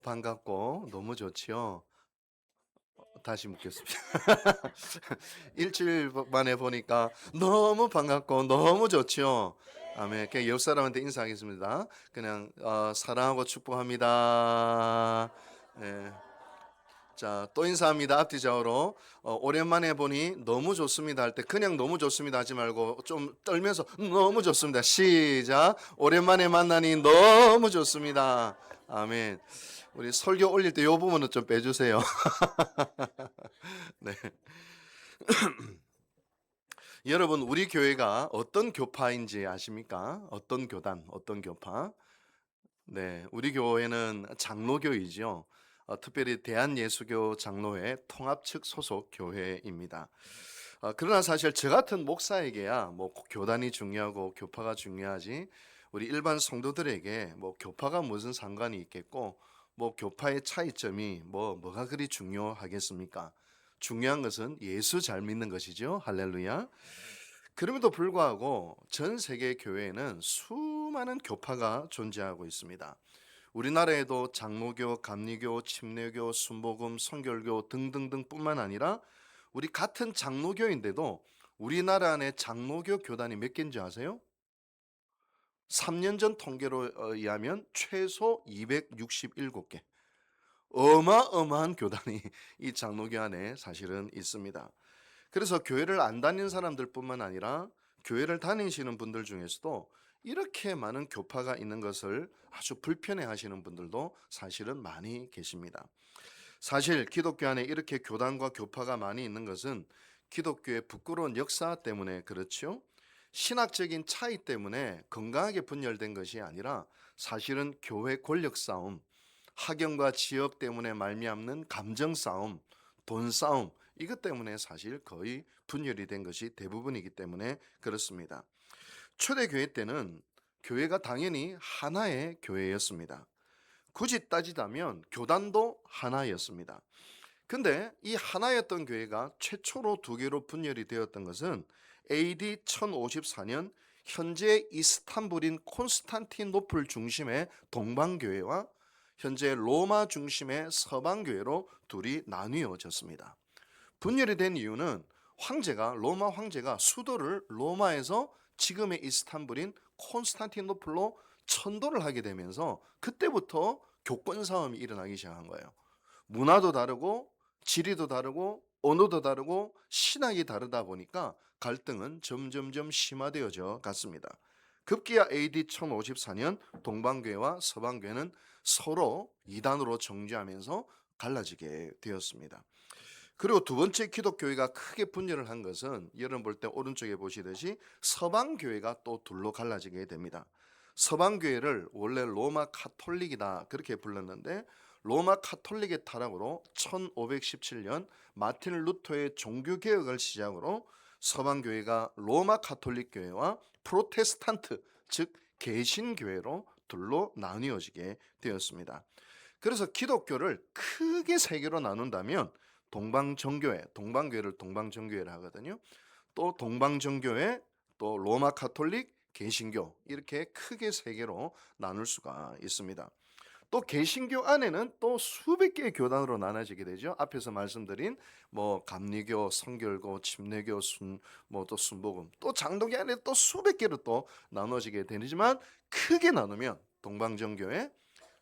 반갑고 너무 좋지요. 다시 묻겠습니다. 일주일 만에 보니까 너무 반갑고 너무 좋지요. 아멘. 그냥 옆 사람한테 인사하겠습니다. 그냥 사랑하고 축복합니다. 예. 자, 또 인사합니다. 앞뒤좌우로. 오랜만에 보니 너무 좋습니다 할 때 그냥 너무 좋습니다 하지 말고 좀 떨면서 너무 좋습니다. 시작. 오랜만에 만나니 너무 좋습니다. 아멘. 우리 설교 올릴 때 이 부분은 좀 빼주세요. 네. 여러분, 우리 교회가 어떤 교파인지 아십니까? 어떤 교단, 어떤 교파? 네, 우리 교회는 장로교이죠. 특별히 대한예수교 장로회 통합 측 소속 교회입니다. 그러나 사실 저 같은 목사에게야 뭐 교단이 중요하고 교파가 중요하지, 우리 일반 성도들에게 뭐 교파가 무슨 상관이 있겠고, 뭐 교파의 차이점이 뭐가 그리 중요하겠습니까? 중요한 것은 예수 잘 믿는 것이죠. 할렐루야. 그럼에도 불구하고 전 세계 교회에는 수많은 교파가 존재하고 있습니다. 우리나라에도 장로교, 감리교, 침례교, 순복음, 성결교 등등등뿐만 아니라 우리 같은 장로교인데도 우리나라 안에 장로교 교단이 몇 개인지 아세요? 3년 전 통계로 의하면 최소 267개. 어마어마한 교단이 이 장로교 안에 사실은 있습니다. 그래서 교회를 안 다니는 사람들뿐만 아니라 교회를 다니시는 분들 중에서도 이렇게 많은 교파가 있는 것을 아주 불편해 하시는 분들도 사실은 많이 계십니다. 사실 기독교 안에 이렇게 교단과 교파가 많이 있는 것은 기독교의 부끄러운 역사 때문에 그렇죠. 신학적인 차이 때문에 건강하게 분열된 것이 아니라 사실은 교회 권력 싸움, 학연과 지역 때문에 말미암는 감정 싸움, 돈 싸움, 이것 때문에 사실 거의 분열이 된 것이 대부분이기 때문에 그렇습니다. 초대교회 때는 교회가 당연히 하나의 교회였습니다. 굳이 따지자면 교단도 하나였습니다. 근데 이 하나였던 교회가 최초로 두 개로 분열이 되었던 것은 AD 1054년 현재 이스탄불인 콘스탄티노플 중심의 동방교회와 현재 로마 중심의 서방교회로 둘이 나뉘어졌습니다. 분열이 된 이유는 로마 황제가 수도를 로마에서 지금의 이스탄불인 콘스탄티노플로 천도를 하게 되면서 그때부터 교권 싸움이 일어나기 시작한 거예요. 문화도 다르고 지리도 다르고 언어도 다르고 신학이 다르다 보니까 갈등은 점점점 심화되어져 갔습니다. 급기야 AD 1054년 동방교회와 서방교회는 서로 이단으로 정죄하면서 갈라지게 되었습니다. 그리고 두 번째 기독교회가 크게 분열을 한 것은 여러분 볼 때 오른쪽에 보시듯이 서방교회가 또 둘로 갈라지게 됩니다. 서방교회를 원래 로마 카톨릭이다 그렇게 불렀는데 로마 카톨릭의 타락으로 1517년 마틴 루터의 종교개혁을 시작으로 서방교회가 로마 카톨릭교회와 프로테스탄트 즉 개신교회로 둘로 나뉘어지게 되었습니다. 그래서 기독교를 크게 세 개로 나눈다면 동방교회를 동방정교회를 하거든요. 또 동방정교회, 또 로마 카톨릭, 개신교 이렇게 크게 세 개로 나눌 수가 있습니다. 또 개신교 안에는 또 수백 개의 교단으로 나눠지게 되죠. 앞에서 말씀드린 뭐 감리교, 성결교, 침례교, 또 순복음, 또 장로교 안에 또 수백 개로 또 나눠지게 되지만 크게 나누면 동방정교회,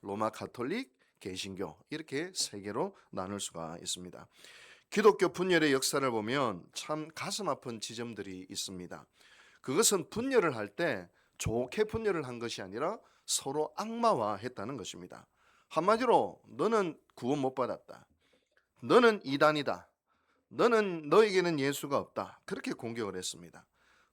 로마 카톨릭, 개신교 이렇게 세 개로 나눌 수가 있습니다. 기독교 분열의 역사를 보면 참 가슴 아픈 지점들이 있습니다. 그것은 분열을 할 때 좋게 분열을 한 것이 아니라 서로 악마화했다는 것입니다. 한마디로 너는 구원 못 받았다. 너는 이단이다. 너에게는 예수가 없다. 그렇게 공격을 했습니다.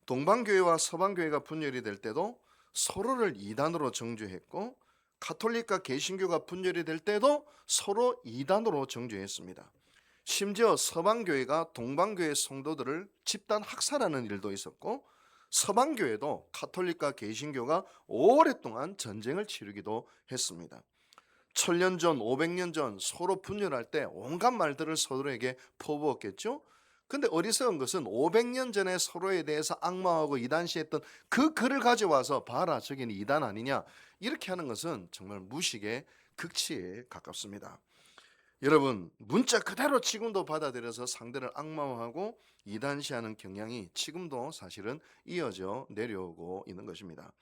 동방교회와 서방교회가 분열이 될 때도 서로를 이단으로 정죄했고 가톨릭과 개신교가 분열이 될 때도 서로 이단으로 정죄했습니다. 심지어 서방교회가 동방교회 성도들을 집단 학살하는 일도 있었고 서방교회도 가톨릭과 개신교가 오랫동안 전쟁을 치르기도 했습니다. 1000년 전, 500년 전 서로 분열할 때 온갖 말들을 서로에게 퍼부었겠죠. 근데 어리석은 것은 500년 전에 서로에 대해서 악마하고 이단시했던 그 글을 가져와서 봐라 저기는 이단 아니냐 이렇게 하는 것은 정말 무식의 극치에 가깝습니다. 여러분, 문자 그대로 지금도 받아들여서 상대를 악마화하고 이단시하는 경향이 지금도 사실은 이어져 내려오고 있는 것입니다.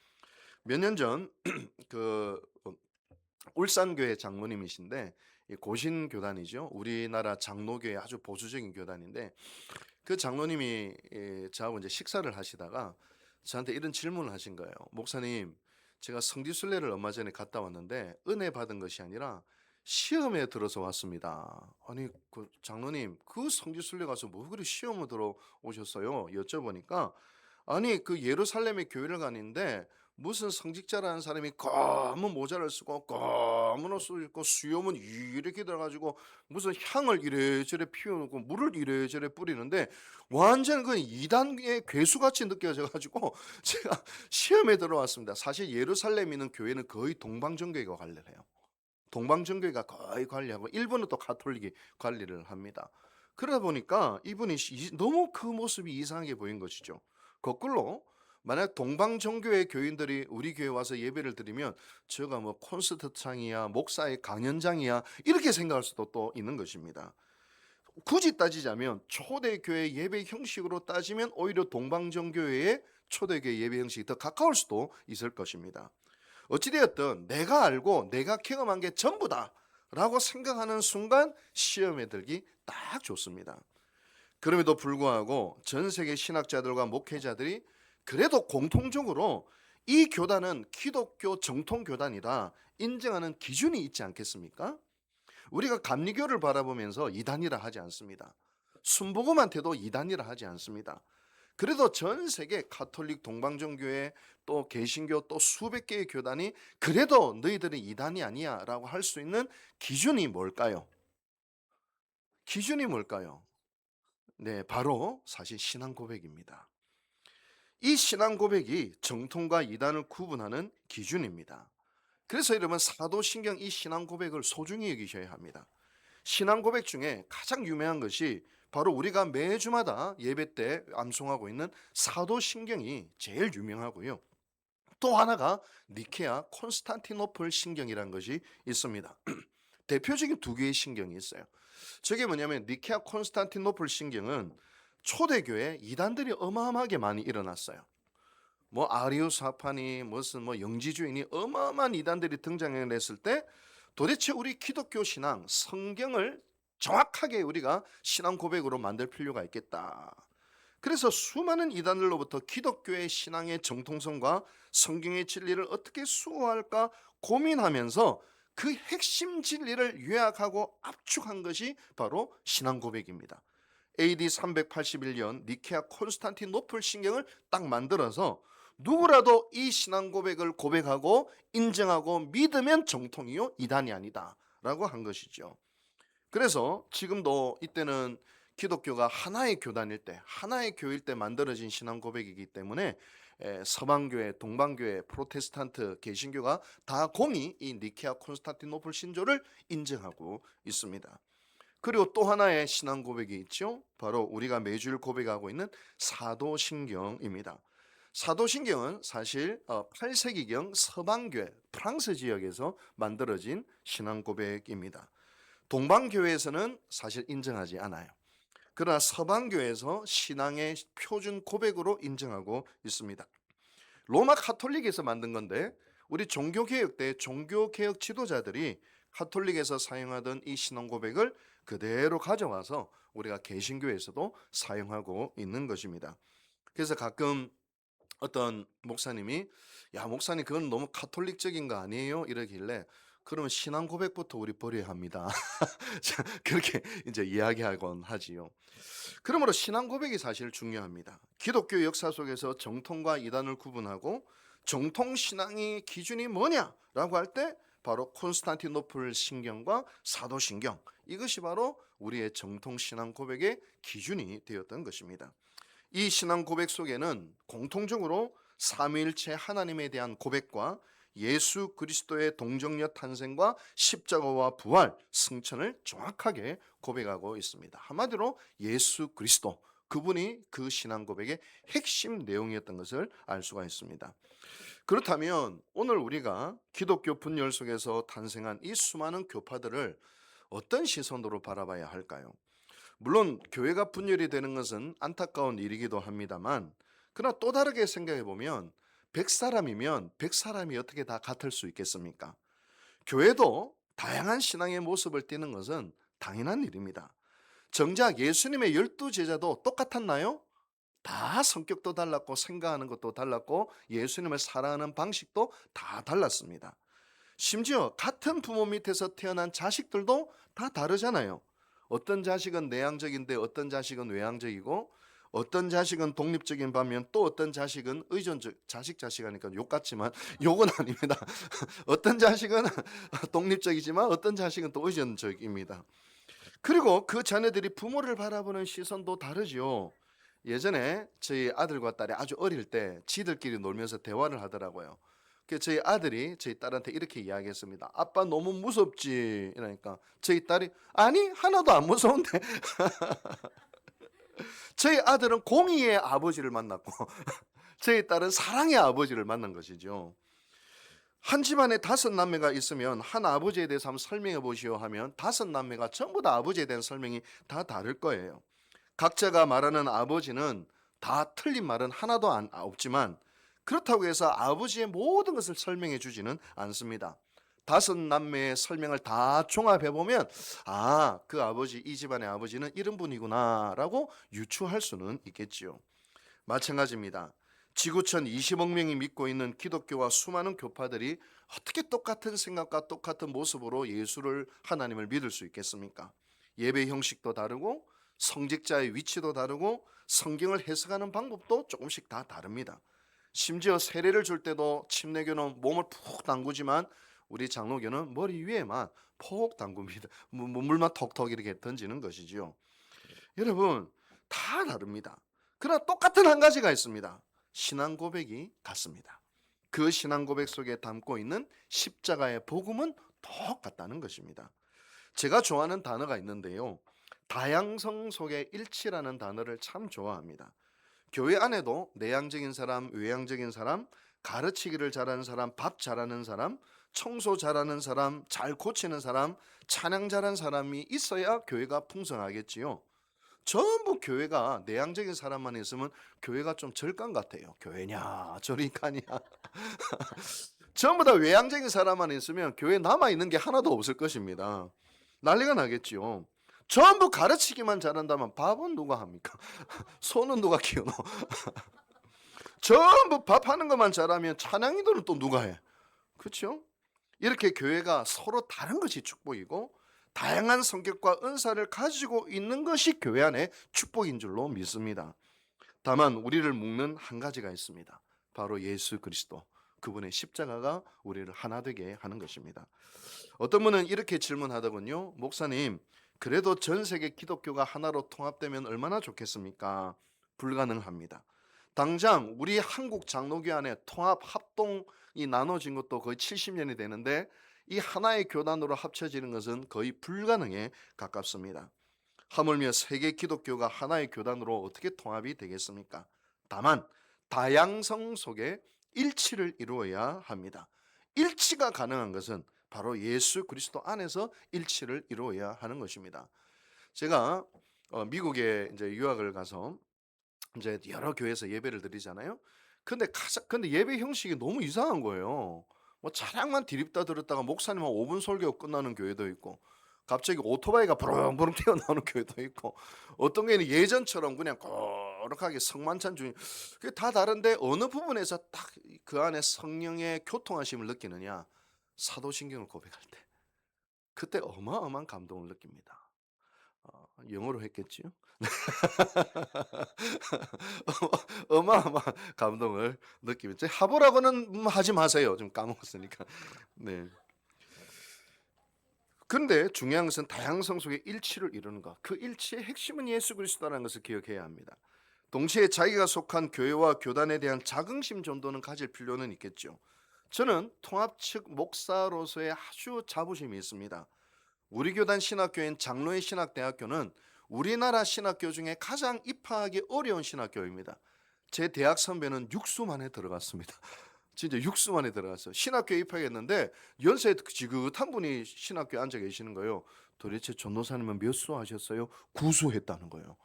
몇 년 전 그 울산교회 장로님이신데, 고신 교단이죠. 우리나라 장로교회 아주 보수적인 교단인데, 그 장로님이 저하고 이제 식사를 하시다가 저한테 이런 질문을 하신 거예요. 목사님, 제가 성지순례를 얼마 전에 갔다 왔는데 은혜 받은 것이 아니라 시험에 들어서 왔습니다. 아니, 그 장로님, 그 성지순례 가서 뭐 그리 시험을 들어오셨어요? 여쭤보니까, 아니, 그 예루살렘에 교회를 가는데 무슨 성직자라는 사람이 검은 모자를 쓰고 검은 옷을 입고 수염은 이렇게 들어가지고 무슨 향을 이래저래 피우고 물을 이래저래 뿌리는데 완전 그 이단의 괴수같이 느껴져가지고 제가 시험에 들어왔습니다. 사실 예루살렘에 있는 교회는 거의 동방정교회가 관리를 해요. 동방정교회가 거의 관리하고 일부는 또 가톨릭이 관리를 합니다. 그러다 보니까 이분이 너무 그 모습이 이상하게 보인 것이죠. 거꾸로 만약 동방정교회 교인들이 우리 교회 와서 예배를 드리면 저가 뭐 콘서트장이야, 목사의 강연장이야, 이렇게 생각할 수도 또 있는 것입니다. 굳이 따지자면 초대교회 예배 형식으로 따지면 오히려 동방정교회의 초대교회 예배 형식이 더 가까울 수도 있을 것입니다. 어찌되었든 내가 알고 내가 경험한 게 전부다 라고 생각하는 순간 시험에 들기 딱 좋습니다. 그럼에도 불구하고 전 세계 신학자들과 목회자들이 그래도 공통적으로 이 교단은 기독교 정통교단이다 인정하는 기준이 있지 않겠습니까? 우리가 감리교를 바라보면서 이단이라 하지 않습니다. 순복음한테도 이단이라 하지 않습니다. 그래도 전 세계 가톨릭, 동방정교회, 또 개신교, 또 수백 개의 교단이 그래도 너희들은 이단이 아니야 라고 할 수 있는 기준이 뭘까요? 기준이 뭘까요? 네, 바로 사실 신앙 고백입니다. 이 신앙 고백이 정통과 이단을 구분하는 기준입니다. 그래서 여러분, 사도신경 이 신앙 고백을 소중히 여기셔야 합니다. 신앙 고백 중에 가장 유명한 것이 바로 우리가 매주마다 예배 때 암송하고 있는 사도신경이 제일 유명하고요. 또 하나가 니케아 콘스탄티노플 신경이라는 것이 있습니다. 대표적인 두 개의 신경이 있어요. 저게 뭐냐면 니케아 콘스탄티노플 신경은 초대교회 이단들이 어마어마하게 많이 일어났어요. 뭐 아리우스파니 무슨 뭐 영지주의니 어마어마한 이단들이 등장했을 때 도대체 우리 기독교 신앙 성경을 정확하게 우리가 신앙 고백으로 만들 필요가 있겠다. 그래서 수많은 이단들로부터 기독교의 신앙의 정통성과 성경의 진리를 어떻게 수호할까 고민하면서 그 핵심 진리를 요약하고 압축한 것이 바로 신앙 고백입니다. AD 381년 니케아 콘스탄티노플 신경을 딱 만들어서 누구라도 이 신앙 고백을 고백하고 인정하고 믿으면 정통이요 이단이 아니다 라고 한 것이죠. 그래서 지금도 이때는 기독교가 하나의 교단일 때, 하나의 교회일 때 만들어진 신앙 고백이기 때문에 서방교회, 동방교회, 프로테스탄트, 개신교가 다 공히 이 니케아 콘스탄티노플 신조를 인정하고 있습니다. 그리고 또 하나의 신앙 고백이 있죠. 바로 우리가 매주일 고백하고 있는 사도신경입니다. 사도신경은 사실 8세기경 서방교회, 프랑스 지역에서 만들어진 신앙 고백입니다. 동방교회에서는 사실 인정하지 않아요. 그러나 서방교회에서 신앙의 표준 고백으로 인정하고 있습니다. 로마 카톨릭에서 만든 건데 우리 종교개혁 때 종교개혁 지도자들이 카톨릭에서 사용하던 이 신앙 고백을 그대로 가져와서 우리가 개신교에서도 사용하고 있는 것입니다. 그래서 가끔 어떤 목사님이 야 목사님 그건 너무 카톨릭적인 거 아니에요? 이러길래 그러면 신앙 고백부터 우리 버려야 합니다. 그렇게 이제 이야기하곤 하지요. 그러므로 신앙 고백이 사실 중요합니다. 기독교 역사 속에서 정통과 이단을 구분하고 정통 신앙의 기준이 뭐냐라고 할 때 바로 콘스탄티노플 신경과 사도신경 이것이 바로 우리의 정통 신앙 고백의 기준이 되었던 것입니다. 이 신앙 고백 속에는 공통적으로 삼위일체 하나님에 대한 고백과 예수 그리스도의 동정녀 탄생과 십자가와 부활, 승천을 정확하게 고백하고 있습니다. 한마디로 예수 그리스도, 그분이 그 신앙 고백의 핵심 내용이었던 것을 알 수가 있습니다. 그렇다면 오늘 우리가 기독교 분열 속에서 탄생한 이 수많은 교파들을 어떤 시선으로 바라봐야 할까요? 물론 교회가 분열이 되는 것은 안타까운 일이기도 합니다만, 그러나 또 다르게 생각해 보면 100사람이면 100사람이 어떻게 다 같을 수 있겠습니까? 교회도 다양한 신앙의 모습을 띠는 것은 당연한 일입니다. 정작 예수님의 12제자도 똑같았나요? 다 성격도 달랐고 생각하는 것도 달랐고 예수님을 사랑하는 방식도 다 달랐습니다. 심지어 같은 부모 밑에서 태어난 자식들도 다 다르잖아요. 어떤 자식은 내향적인데 어떤 자식은 외향적이고, 어떤 자식은 독립적인 반면 또 어떤 자식은 의존적, 자식 하니까 욕 같지만 욕은 아닙니다. 어떤 자식은 독립적이지만 어떤 자식은 또 의존적입니다. 그리고 그 자녀들이 부모를 바라보는 시선도 다르죠. 예전에 저희 아들과 딸이 아주 어릴 때 지들끼리 놀면서 대화를 하더라고요. 저희 아들이 저희 딸한테 이렇게 이야기했습니다. 아빠 너무 무섭지? 이러니까 저희 딸이 아니 하나도 안 무서운데. 저희 아들은 공의의 아버지를 만났고 저희 딸은 사랑의 아버지를 만난 것이죠. 한 집안에 5남매가 있으면 한 아버지에 대해서 한번 설명해 보시오 하면 5남매가 전부 다 아버지에 대한 설명이 다 다를 거예요. 각자가 말하는 아버지는 다 틀린 말은 하나도 없지만, 그렇다고 해서 아버지의 모든 것을 설명해 주지는 않습니다. 5남매의 설명을 다 종합해 보면 그 아버지, 이 집안의 아버지는 이런 분이구나 라고 유추할 수는 있겠지요. 마찬가지입니다. 지구촌 20억 명이 믿고 있는 기독교와 수많은 교파들이 어떻게 똑같은 생각과 똑같은 모습으로 예수를, 하나님을 믿을 수 있겠습니까? 예배 형식도 다르고 성직자의 위치도 다르고 성경을 해석하는 방법도 조금씩 다 다릅니다. 심지어 세례를 줄 때도 침례교는 몸을 푹 담그지만 우리 장로교는 머리 위에만 폭 담굽니다. 물만 톡톡 이렇게 던지는 것이지요. 여러분, 다 다릅니다. 그러나 똑같은 한 가지가 있습니다. 신앙 고백이 같습니다. 그 신앙 고백 속에 담고 있는 십자가의 복음은 똑같다는 것입니다. 제가 좋아하는 단어가 있는데요, 다양성 속의 일치라는 단어를 참 좋아합니다. 교회 안에도 내향적인 사람, 외향적인 사람, 가르치기를 잘하는 사람, 밥 잘하는 사람, 청소 잘하는 사람, 잘 고치는 사람, 찬양 잘하는 사람이 있어야 교회가 풍성하겠지요. 전부 교회가 내향적인 사람만 있으면 교회가 좀 절간 같아요. 교회냐 저리가냐. 전부 다 외향적인 사람만 있으면 교회에 남아있는 게 하나도 없을 것입니다. 난리가 나겠지요. 전부 가르치기만 잘한다면 밥은 누가 합니까? 소는 누가 키우노? 전부 밥하는 것만 잘하면 찬양인도는 또 누가 해? 그렇죠? 이렇게 교회가 서로 다른 것이 축복이고 다양한 성격과 은사를 가지고 있는 것이 교회 안의 축복인 줄로 믿습니다. 다만 우리를 묶는 한 가지가 있습니다. 바로 예수 그리스도, 그분의 십자가가 우리를 하나 되게 하는 것입니다. 어떤 분은 이렇게 질문하더군요. 목사님, 그래도 전 세계 기독교가 하나로 통합되면 얼마나 좋겠습니까? 불가능합니다. 당장 우리 한국 장로교 안에 통합 합동이 나눠진 것도 거의 70년이 되는데 이 하나의 교단으로 합쳐지는 것은 거의 불가능에 가깝습니다. 하물며 세계 기독교가 하나의 교단으로 어떻게 통합이 되겠습니까? 다만 다양성 속에 일치를 이루어야 합니다. 일치가 가능한 것은 바로 예수 그리스도 안에서 일치를 이루어야 하는 것입니다. 제가 미국에 이제 유학을 가서 이제 여러 교회에서 예배를 드리잖아요. 근데 예배 형식이 너무 이상한 거예요. 뭐 찬양만 디립다 들었다가 목사님 한 5분 설교 끝나는 교회도 있고, 갑자기 오토바이가 부릉부릉 튀어나오는 교회도 있고, 어떤 교회는 예전처럼 그냥 거룩하게 성만찬 중에, 그게 다 다른데 어느 부분에서 딱 그 안에 성령의 교통하심을 느끼느냐? 사도신경을 고백할 때, 그때 어마어마한 감동을 느낍니다. 영어로 했겠지요? 어마어마한 감동을 느끼면서 하보라고는 하지 마세요. 좀 까먹었으니까. 네. 그런데 중요한 것은 다양성 속의 일치를 이루는 것. 그 일치의 핵심은 예수 그리스도라는 것을 기억해야 합니다. 동시에 자기가 속한 교회와 교단에 대한 자긍심 정도는 가질 필요는 있겠죠. 저는 통합 측 목사로서의 아주 자부심이 있습니다. 우리 교단 신학교인 장로의 신학대학교는 우리나라 신학교 중에 가장 입학하기 어려운 신학교입니다. 제 대학 선배는 육수 만에 들어갔습니다. 진짜 육수 만에 들어갔어요. 신학교에 입학했는데 연세 지긋한 분이 신학교에 앉아 계시는 거예요. 도대체 전도사님은 몇 수 하셨어요? 구수했다는 거예요.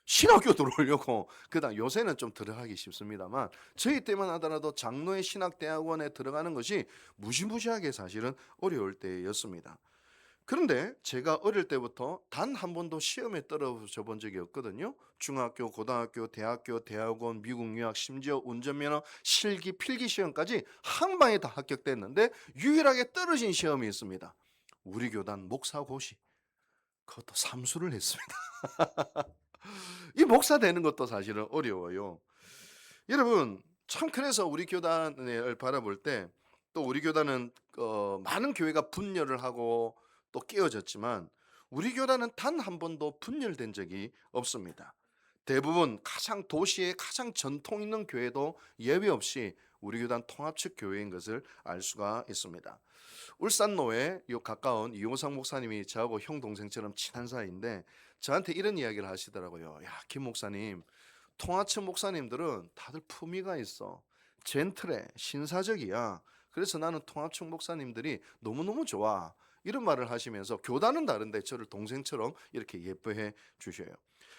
신학교 들어오려고. 그다음 요새는 좀 들어가기 쉽습니다만 저희 때만 하더라도 장로의 신학대학원에 들어가는 것이 무시무시하게 사실은 어려울 때였습니다. 그런데 제가 어릴 때부터 단 한 번도 시험에 떨어져 본 적이 없거든요. 중학교, 고등학교, 대학교, 대학원, 미국 유학, 심지어 운전면허, 실기, 필기 시험까지 한 방에 다 합격됐는데 유일하게 떨어진 시험이 있습니다. 우리 교단 목사고시. 그것도 삼수를 했습니다. 이 목사 되는 것도 사실은 어려워요. 여러분, 참 그래서 우리 교단을 바라볼 때 또 우리 교단은 많은 교회가 분열을 하고 또 깨어졌지만 우리 교단은 단 한 번도 분열된 적이 없습니다. 대부분 가장 도시의 가장 전통 있는 교회도 예외 없이 우리 교단 통합측 교회인 것을 알 수가 있습니다. 울산로에 요 가까운 이호상 목사님이 저하고 형 동생처럼 친한 사이인데 저한테 이런 이야기를 하시더라고요. 야, 김 목사님, 통화측 목사님들은 다들 품위가 있어. 젠틀해. 신사적이야. 그래서 나는 통합측 목사님들이 너무너무 좋아. 이런 말을 하시면서 교단은 다른데 저를 동생처럼 이렇게 예뻐해 주셔요.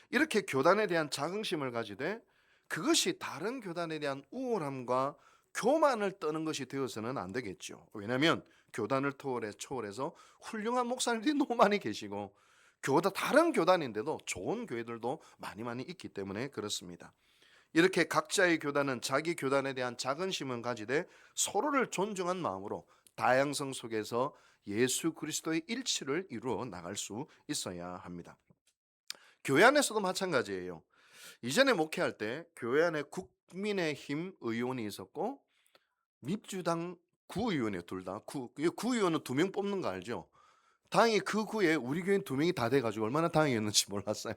이렇게 교단에 대한 자긍심을 가지되 그것이 다른 교단에 대한 우월함과 교만을 떠는 것이 되어서는 안 되겠죠. 왜냐하면 교단을 초월해서 훌륭한 목사님들이 너무 많이 계시고 다른 교단인데도 좋은 교회들도 많이 있기 때문에 그렇습니다. 이렇게 각자의 교단은 자기 교단에 대한 자긍심은 가지되 서로를 존중한 마음으로 다양성 속에서 예수 그리스도의 일치를 이루어 나갈 수 있어야 합니다. 교회 안에서도 마찬가지예요. 이전에 목회할 때 교회 안에 국민의힘 의원이 있었고 민주당 구의원이에요. 둘 다. 구의원은 2명 뽑는 거 알죠? 다행히 그 구에 우리 교인 2명이 다 돼가지고 얼마나 다행이었는지 몰랐어요.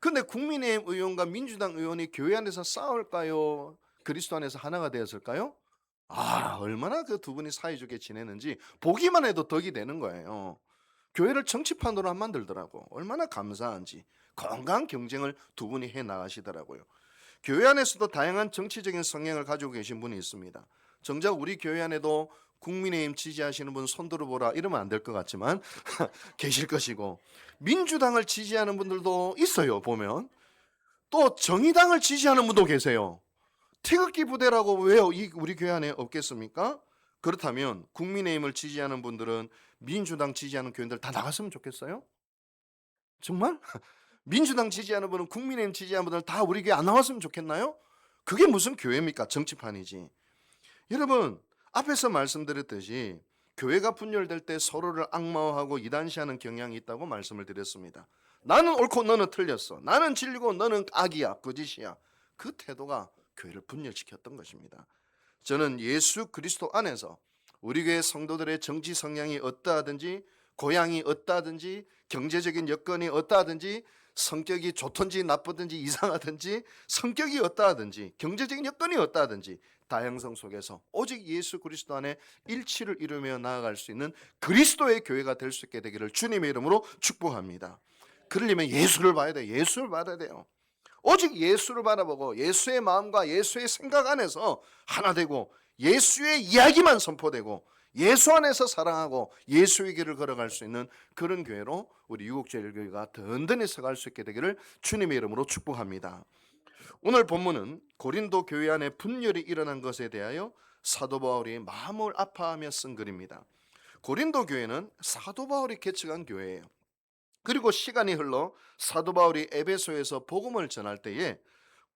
근데 국민의힘 의원과 민주당 의원이 교회 안에서 싸울까요? 그리스도 안에서 하나가 되었을까요? 얼마나 그 두 분이 사이좋게 지내는지 보기만 해도 덕이 되는 거예요. 교회를 정치판으로 안 만들더라고. 얼마나 감사한지. 건강한 경쟁을 두 분이 해 나가시더라고요. 교회 안에서도 다양한 정치적인 성향을 가지고 계신 분이 있습니다. 정작 우리 교회 안에도 국민의힘 지지하시는 분 손 들어보라 이러면 안 될 것 같지만 계실 것이고 민주당을 지지하는 분들도 있어요. 보면 또 정의당을 지지하는 분도 계세요. 태극기 부대라고 왜 우리 교회 안에 없겠습니까? 그렇다면 국민의힘을 지지하는 분들은 민주당 지지하는 교인들 다 나갔으면 좋겠어요? 정말? 민주당 지지하는 분은 국민의힘 지지하는 분들 다 우리 교회 안 나왔으면 좋겠나요? 그게 무슨 교회입니까? 정치판이지. 여러분, 앞에서 말씀드렸듯이 교회가 분열될 때 서로를 악마화하고 이단시하는 경향이 있다고 말씀을 드렸습니다. 나는 옳고 너는 틀렸어. 나는 진리고 너는 악이야, 거짓이야. 그 태도가 교회를 분열시켰던 것입니다. 저는 예수 그리스도 안에서 우리 교회 성도들의 정치 성향이 어떠하든지 고향이 어떠하든지 경제적인 여건이 어떠하든지 성격이 좋든지 나쁘든지 이상하든지 성격이 어떠하든지 경제적인 여건이 어떠하든지 다양성 속에서 오직 예수 그리스도 안에 일치를 이루며 나아갈 수 있는 그리스도의 교회가 될 수 있게 되기를 주님의 이름으로 축복합니다. 그러려면 예수를 봐야 돼요. 예수를 받아야 돼요. 오직 예수를 바라보고 예수의 마음과 예수의 생각 안에서 하나 되고 예수의 이야기만 선포되고 예수 안에서 사랑하고 예수의 길을 걸어갈 수 있는 그런 교회로 우리 유국제일교회가 든든히 서갈 수 있게 되기를 주님의 이름으로 축복합니다. 오늘 본문은 고린도 교회 안에 분열이 일어난 것에 대하여 사도 바울이 마음을 아파하며 쓴 글입니다. 고린도 교회는 사도 바울이 개척한 교회예요. 그리고 시간이 흘러 사도 바울이 에베소에서 복음을 전할 때에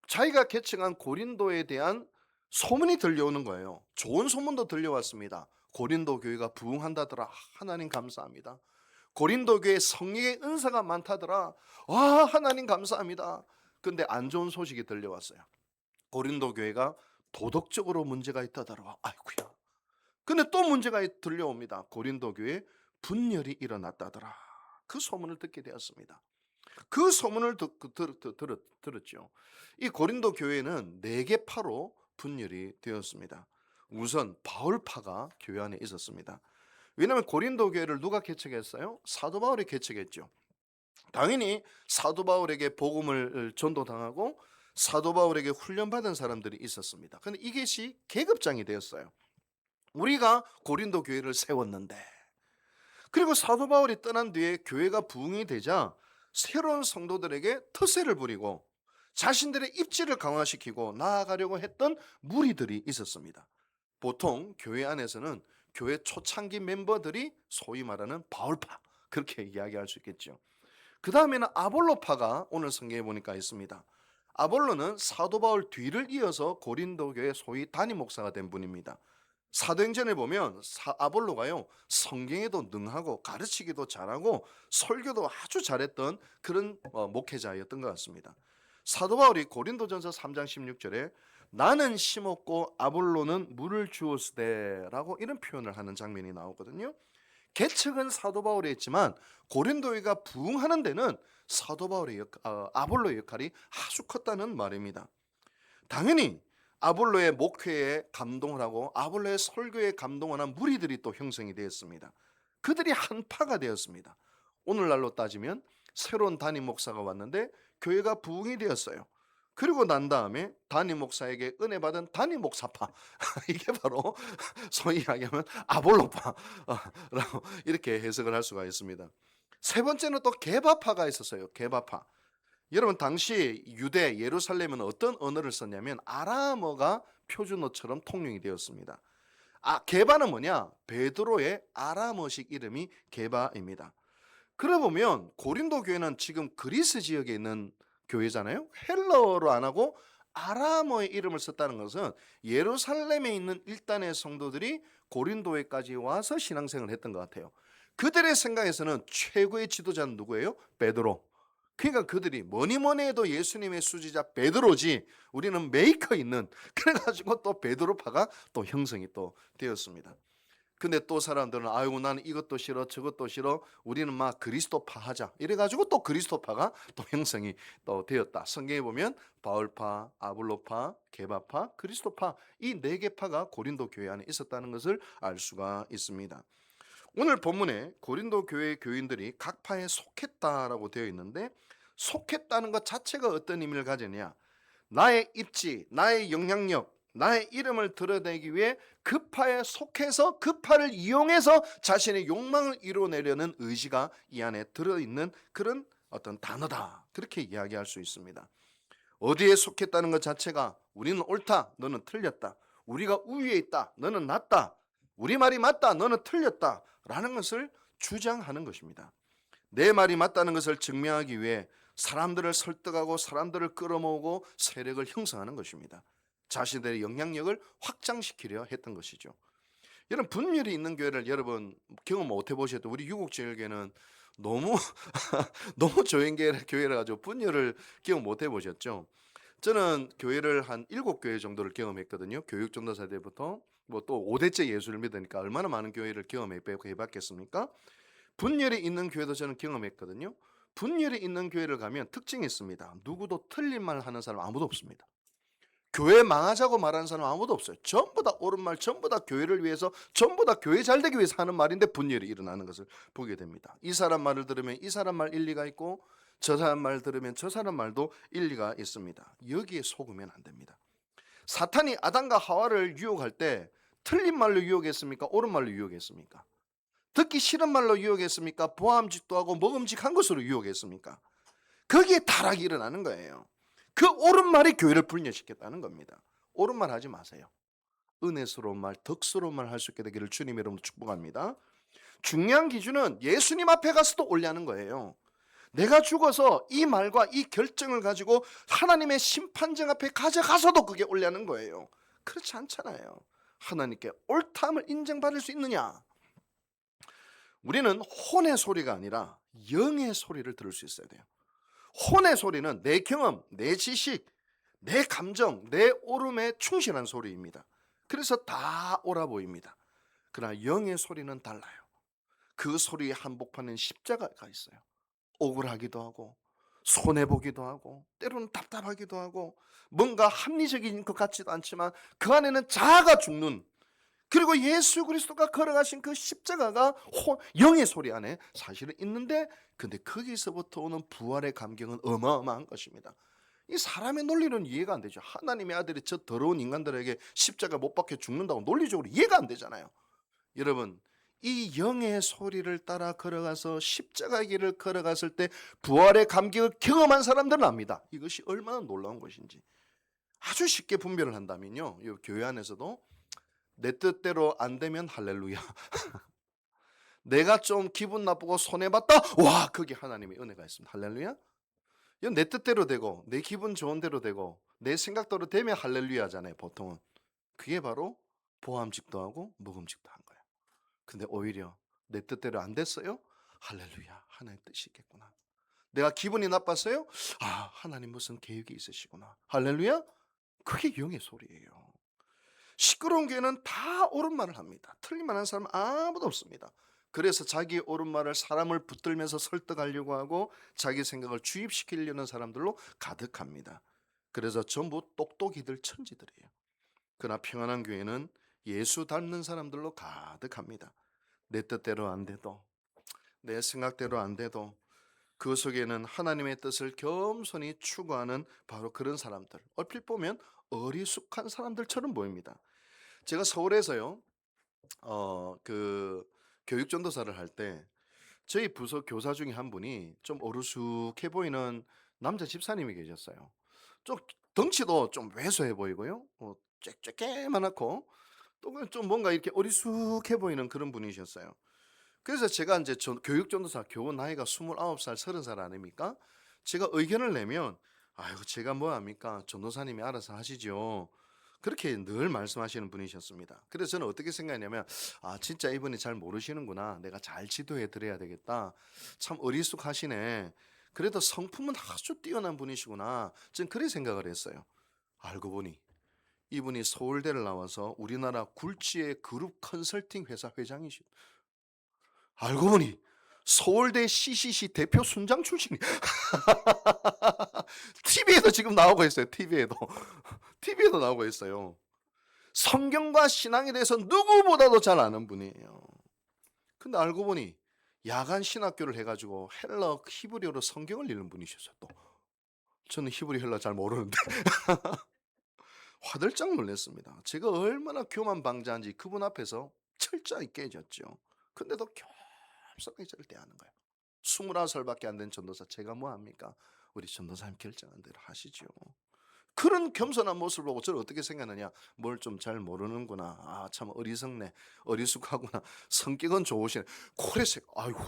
자기가 개척한 고린도에 대한 소문이 들려오는 거예요. 좋은 소문도 들려왔습니다. 고린도 교회가 부흥한다더라. 하나님 감사합니다. 고린도 교회 성령의 은사가 많다더라. 하나님 감사합니다. 근데 안 좋은 소식이 들려왔어요. 고린도 교회가 도덕적으로 문제가 있다더라. 아이고야. 근데 또 문제가 들려옵니다. 고린도 교회에 분열이 일어났다더라. 그 소문을 듣게 되었습니다. 그 소문을 들었죠. 이 고린도 교회는 4개 파로 분열이 되었습니다. 우선 바울파가 교회 안에 있었습니다. 왜냐하면 고린도 교회를 누가 개척했어요? 사도 바울이 개척했죠. 당연히 사도 바울에게 복음을 전도당하고 사도 바울에게 훈련받은 사람들이 있었습니다. 근데 이것이 계급장이 되었어요. 우리가 고린도 교회를 세웠는데, 그리고 사도 바울이 떠난 뒤에 교회가 부흥이 되자 새로운 성도들에게特세를 부리고 자신들의 입지를 강화시키고 나아가려고 했던 무리들이 있었습니다. 보통 교회 안에서는 교회 초창기 멤버들이 소위 말하는 바울파, 그렇게 이야기할 수 있겠죠. 그 다음에는 아볼로파가 오늘 성경에 보니까 있습니다. 아볼로는 사도 바울 뒤를 이어서 고린도 교회 소위 담임 목사가 된 분입니다. 사도행전에 보면 아볼로가요, 성경에도 능하고 가르치기도 잘하고 설교도 아주 잘했던 그런 목회자였던 것 같습니다. 사도 바울이 고린도전서 3장 16절에 나는 심었고 아볼로는 물을 주었으되라고 이런 표현을 하는 장면이 나오거든요. 개척은 사도 바울이 했지만 고린도교가 부흥하는 데는 사도 바울의 아볼로의 역할이 아주 컸다는 말입니다. 당연히 아볼로의 목회에 감동을 하고 아볼로의 설교에 감동을 한 무리들이 또 형성이 되었습니다. 그들이 한 파가 되었습니다. 오늘날로 따지면 새로운 담임 목사가 왔는데 교회가 부흥이 되었어요. 그리고 난 다음에 담임 목사에게 은혜 받은 담임 목사파 이게 바로 소위 이야기하면 아볼로파라고 이렇게 해석을 할 수가 있습니다. 세 번째는 또 게바파가 있었어요. 게바파. 여러분 당시 유대 예루살렘은 어떤 언어를 썼냐면 아람어가 표준어처럼 통용이 되었습니다. 게바는 뭐냐? 베드로의 아람어식 이름이 게바입니다. 그러고 보면 고린도 교회는 지금 그리스 지역에 있는 교회잖아요. 헬러어로 안 하고 아람어의 이름을 썼다는 것은 예루살렘에 있는 일단의 성도들이 고린도에까지 와서 신앙생활을 했던 것 같아요. 그들의 생각에서는 최고의 지도자는 누구예요? 베드로. 그러니까 그들이 뭐니 해도 예수님의 수지자 베드로지 우리는 메이커 있는, 그래가지고 또 베드로파가 또 형성이 또 되었습니다. 근데 또 사람들은 아이고 나는 이것도 싫어 저것도 싫어 우리는 막 그리스도파 하자 이래가지고 또 그리스도파가 또 형성이 또 되었다. 성경에 보면 바울파, 아볼로파, 게바파, 그리스도파 이 네 개 파가 고린도 교회 안에 있었다는 것을 알 수가 있습니다. 오늘 본문에 고린도 교회 교인들이 각 파에 속했다라고 되어 있는데, 속했다는 것 자체가 어떤 의미를 가지냐, 나의 입지, 나의 영향력, 나의 이름을 드러내기 위해 그 파에 속해서 그 파를 이용해서 자신의 욕망을 이뤄내려는 의지가 이 안에 들어있는 그런 어떤 단어다, 그렇게 이야기할 수 있습니다. 어디에 속했다는 것 자체가 우리는 옳다, 너는 틀렸다, 우리가 우위에 있다, 너는 낮다, 우리 말이 맞다, 너는 틀렸다 라는 것을 주장하는 것입니다. 내 말이 맞다는 것을 증명하기 위해 사람들을 설득하고 사람들을 끌어모으고 세력을 형성하는 것입니다. 자신들의 영향력을 확장시키려 했던 것이죠. 여러분 분열이 있는 교회를 여러분 경험 못 해보셔도 우리 유국제일교회는 너무 너무 교회라 가지고 분열을 경험 못 해보셨죠. 저는 교회를 한 7교회 정도를 경험했거든요. 교육전도사 때부터 뭐 또 5대째 예수를 믿으니까 얼마나 많은 교회를 경험해봤겠습니까? 분열이 있는 교회도 저는 경험했거든요. 분열이 있는 교회를 가면 특징이 있습니다. 누구도 틀린 말 하는 사람 아무도 없습니다. 교회 망하자고 말하는 사람 아무도 없어요. 전부 다 옳은 말, 전부 다 교회를 위해서, 전부 다 교회 잘 되기 위해서 하는 말인데 분열이 일어나는 것을 보게 됩니다. 이 사람 말을 들으면 이 사람 말 일리가 있고 저 사람 말 들으면 저 사람 말도 일리가 있습니다. 여기에 속으면 안 됩니다. 사탄이 아담과 하와를 유혹할 때 틀린 말로 유혹했습니까? 옳은 말로 유혹했습니까? 듣기 싫은 말로 유혹했습니까? 보암직도 하고 먹음직한 것으로 유혹했습니까? 거기에 타락이 일어나는 거예요. 그 옳은 말이 교회를 분열시켰다는 겁니다. 옳은 말 하지 마세요. 은혜스러운 말, 덕스러운 말 할 수 있게 되기를 주님 이름으로 축복합니다. 중요한 기준은 예수님 앞에 가서도 올려는 거예요. 내가 죽어서 이 말과 이 결정을 가지고 하나님의 심판정 앞에 가져가서도 그게 올려는 거예요. 그렇지 않잖아요. 하나님께 옳다함을 인정받을 수 있느냐? 우리는 혼의 소리가 아니라 영의 소리를 들을 수 있어야 돼요. 혼의 소리는 내 경험, 내 지식, 내 감정, 내 옳음에 충실한 소리입니다. 그래서 다 옳아 보입니다. 그러나 영의 소리는 달라요. 그 소리에 한복판엔 십자가가 있어요. 억울하기도 하고 손해보기도 하고 때로는 답답하기도 하고 뭔가 합리적인 것 같지도 않지만 그 안에는 자아가 죽는, 그리고 예수 그리스도가 걸어가신 그 십자가가 영의 소리 안에 사실은 있는데, 근데 거기서부터 오는 부활의 감격은 어마어마한 것입니다. 이 사람의 논리는 이해가 안 되죠. 하나님의 아들이 저 더러운 인간들에게 십자가 못 박혀 죽는다고 논리적으로 이해가 안 되잖아요. 여러분, 이 영의 소리를 따라 걸어가서 십자가 길을 걸어갔을 때 부활의 감격을 경험한 사람들은 압니다. 이것이 얼마나 놀라운 것인지. 아주 쉽게 분별을 한다면요, 이 교회 안에서도 내 뜻대로 안 되면 할렐루야, 내가 좀 기분 나쁘고 손해봤다, 와, 거기 하나님의 은혜가 있습니다. 할렐루야. 이건 내 뜻대로 되고 내 기분 좋은 대로 되고 내 생각대로 되면 할렐루야잖아요, 보통은. 그게 바로 보암직도 하고 묵음직도 한 거예요. 근데 오히려 내 뜻대로 안 됐어요? 할렐루야, 하나님 뜻이 있겠구나. 내가 기분이 나빴어요? 아, 하나님 무슨 계획이 있으시구나. 할렐루야. 그게 영의 소리예요. 시끄러운 교회는 다 옳은 말을 합니다. 틀린 말 하는 사람은 아무도 없습니다. 그래서 자기 옳은 말을 사람을 붙들면서 설득하려고 하고 자기 생각을 주입시키려는 사람들로 가득합니다. 그래서 전부 똑똑이들, 천지들이에요. 그러나 평안한 교회는 예수 닮는 사람들로 가득합니다. 내 뜻대로 안 돼도, 내 생각대로 안 돼도 그 속에는 하나님의 뜻을 겸손히 추구하는 바로 그런 사람들, 얼핏 보면 어리숙한 사람들처럼 보입니다. 제가 서울에서요, 그 교육 전도사를 할 때 저희 부서 교사 중에 한 분이 좀 어루숙해 보이는 남자 집사님이 계셨어요. 좀 덩치도 좀 왜소해 보이고요, 쬐쬐만하고 또 좀 뭔가 이렇게 어리숙해 보이는 그런 분이셨어요. 그래서 제가 이제 교육 전도사 교원 나이가 29살, 30살 아닙니까? 제가 의견을 내면, 아이고 제가 뭐 합니까? 전도사님이 알아서 하시죠. 그렇게 늘 말씀하시는 분이셨습니다. 그래서 저는 어떻게 생각했냐면, 아, 진짜 이분이 잘 모르시는구나. 내가 잘 지도해 드려야 되겠다. 참 어리숙하시네. 그래도 성품은 아주 뛰어난 분이시구나. 저는 그렇게 생각을 했어요. 알고 보니 이분이 서울대를 나와서 우리나라 굴지의 그룹 컨설팅 회사 회장이시. 알고 보니 서울대 CCC 대표 순장 출신이. TV에도 지금 나오고 있어요. TV에도. TV에도 나오고 있어요. 성경과 신앙에 대해서 누구보다도 잘 아는 분이에요. 근데 알고 보니 야간 신학교를 해가지고 헬러 히브리어로 성경을 읽는 분이셨어요. 또 저는 히브리 헬러 잘 모르는데 화들짝 놀랐습니다. 제가 얼마나 교만방자한지 그분 앞에서 철저히 깨졌죠. 근데도 겸손하게 저를 대하는 거예요. 29살밖에 안 된 전도사, 제가 뭐 합니까? 우리 전도사님 결정한 대로 하시죠. 그런 겸손한 모습을 보고 저를 어떻게 생각하느냐, 뭘 좀 잘 모르는구나, 아, 참 어리석네, 어리숙하구나, 성격은 좋으시네. 그래서 아이고,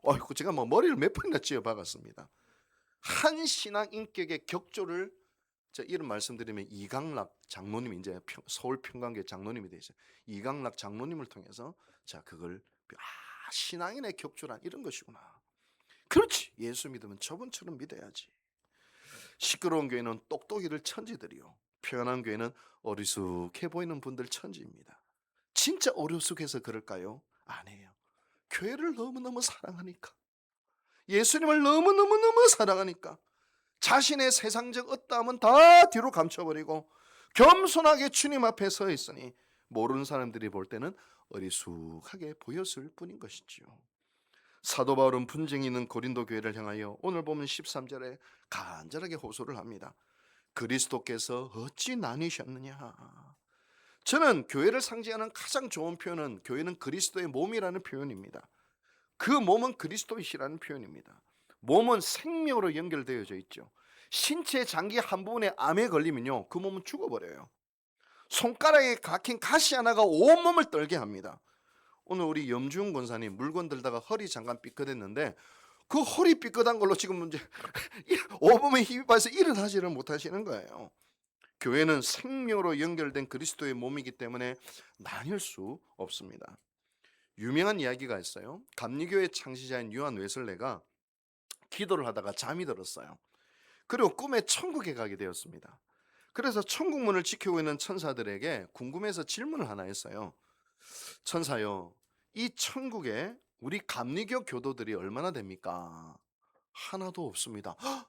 아이고, 제가 뭐 머리를 몇 번이나 찧어 박았습니다. 한 신앙 인격의 격조를, 저 이런 말씀드리면 이강락 장로님, 이제 서울 평강교회 장로님이 되죠. 이강락 장로님을 통해서 자, 그걸, 아, 신앙인의 격조란 이런 것이구나. 그렇지, 예수 믿으면 저분처럼 믿어야지. 시끄러운 교회는 똑똑이들 천지들이요, 평안한 교회는 어리숙해 보이는 분들 천지입니다. 진짜 어리숙해서 그럴까요? 아니에요. 교회를 너무너무 사랑하니까, 예수님을 너무너무너무 사랑하니까 자신의 세상적 어떠함은 다 뒤로 감춰버리고 겸손하게 주님 앞에 서 있으니 모르는 사람들이 볼 때는 어리숙하게 보였을 뿐인 것이지요. 사도 바울은 분쟁이 있는 고린도 교회를 향하여 오늘 보면 13절에 간절하게 호소를 합니다. 그리스도께서 어찌 나뉘셨느냐. 저는 교회를 상징하는 가장 좋은 표현은 교회는 그리스도의 몸이라는 표현입니다. 그 몸은 그리스도이시라는 표현입니다. 몸은 생명으로 연결되어져 있죠. 신체 장기 한 부분에 암에 걸리면요, 그 몸은 죽어버려요. 손가락에 박힌 가시 하나가 온몸을 떨게 합니다. 오늘 우리 염중 권사님 물건 들다가 허리 잠깐 삐끗했는데 그 허리 삐끗한 걸로 지금 이제 온몸에 힘이 빠져서 일어나지를 못하시는 거예요. 교회는 생명으로 연결된 그리스도의 몸이기 때문에 나뉠 수 없습니다. 유명한 이야기가 있어요. 감리교의 창시자인 요한 웨슬레가 기도를 하다가 잠이 들었어요. 그리고 꿈에 천국에 가게 되었습니다. 그래서 천국 문을 지키고 있는 천사들에게 궁금해서 질문을 하나 했어요. 천사요, 이 천국에 우리 감리교 교도들이 얼마나 됩니까? 하나도 없습니다. 헉!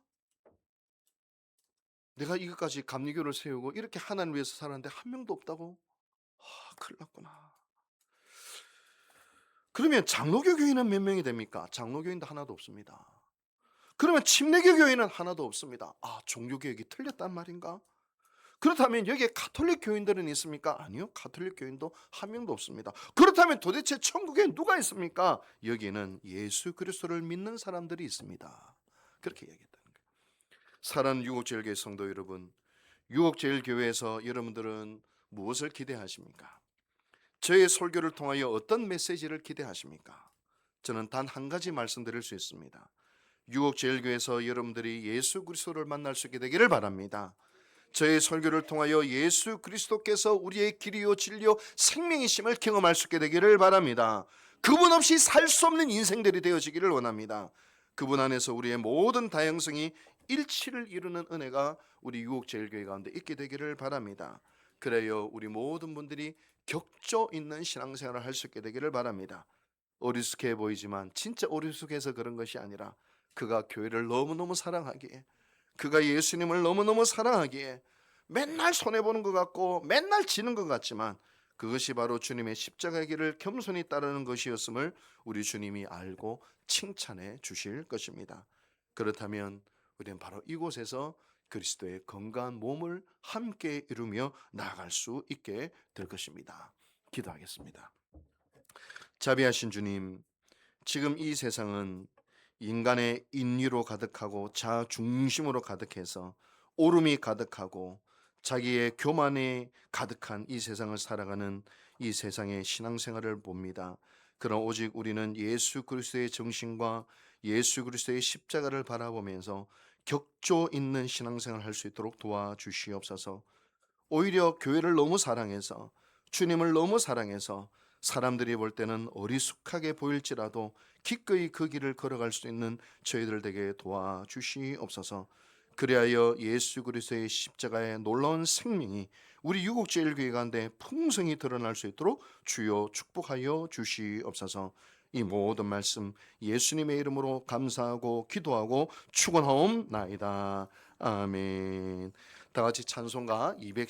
내가 이것까지 감리교를 세우고 이렇게 하나님을 위해서 살았는데 한 명도 없다고? 큰일 났구나. 그러면 장로교 교인은 몇 명이 됩니까? 장로교인도 하나도 없습니다. 그러면 침례교 교인은 하나도 없습니다. 종교개혁이 틀렸단 말인가? 그렇다면 여기에 가톨릭 교인들은 있습니까? 아니요. 가톨릭 교인도 한 명도 없습니다. 그렇다면 도대체 천국에 누가 있습니까? 여기에는 예수 그리스도를 믿는 사람들이 있습니다. 그렇게 얘기했다는 거예요. 사랑하는 유곡제일교회 성도 여러분, 유곡제일교회에서 여러분들은 무엇을 기대하십니까? 저의 설교를 통하여 어떤 메시지를 기대하십니까? 저는 단 한 가지 말씀드릴 수 있습니다. 유곡제일교회에서 여러분들이 예수 그리스도를 만날 수 있게 되기를 바랍니다. 저의 설교를 통하여 예수 그리스도께서 우리의 길이요 진리요 생명이심을 경험할 수 있게 되기를 바랍니다. 그분 없이 살 수 없는 인생들이 되어지기를 원합니다. 그분 안에서 우리의 모든 다양성이 일치를 이루는 은혜가 우리 유곡제일교회 가운데 있게 되기를 바랍니다. 그래요 우리 모든 분들이 격조 있는 신앙생활을 할 수 있게 되기를 바랍니다. 어리숙해 보이지만 진짜 어리숙해서 그런 것이 아니라 그가 교회를 너무너무 사랑하기에, 그가 예수님을 너무너무 사랑하기에 맨날 손해보는 것 같고 맨날 지는 것 같지만 그것이 바로 주님의 십자가의 길을 겸손히 따르는 것이었음을 우리 주님이 알고 칭찬해 주실 것입니다. 그렇다면 우리는 바로 이곳에서 그리스도의 건강한 몸을 함께 이루며 나아갈 수 있게 될 것입니다. 기도하겠습니다. 자비하신 주님, 지금 이 세상은 인간의 인위로 가득하고 자중심으로 가득해서 오름이 가득하고 자기의 교만이 가득한 이 세상을 살아가는 이 세상의 신앙생활을 봅니다. 그러나 오직 우리는 예수 그리스도의 정신과 예수 그리스도의 십자가를 바라보면서 격조 있는 신앙생활을 할 수 있도록 도와주시옵소서. 오히려 교회를 너무 사랑해서, 주님을 너무 사랑해서 사람들이 볼 때는 어리숙하게 보일지라도 기꺼이 그 길을 걸어갈 수 있는 저희들 되게 도와주시옵소서. 그리하여 예수 그리스도의 십자가의 놀라운 생명이 우리 유곡제일교회 가운데 풍성히 드러날 수 있도록 주여 축복하여 주시옵소서. 이 모든 말씀 예수님의 이름으로 감사하고 기도하고 축원하옵나이다. 아멘. 다 같이 찬송가 210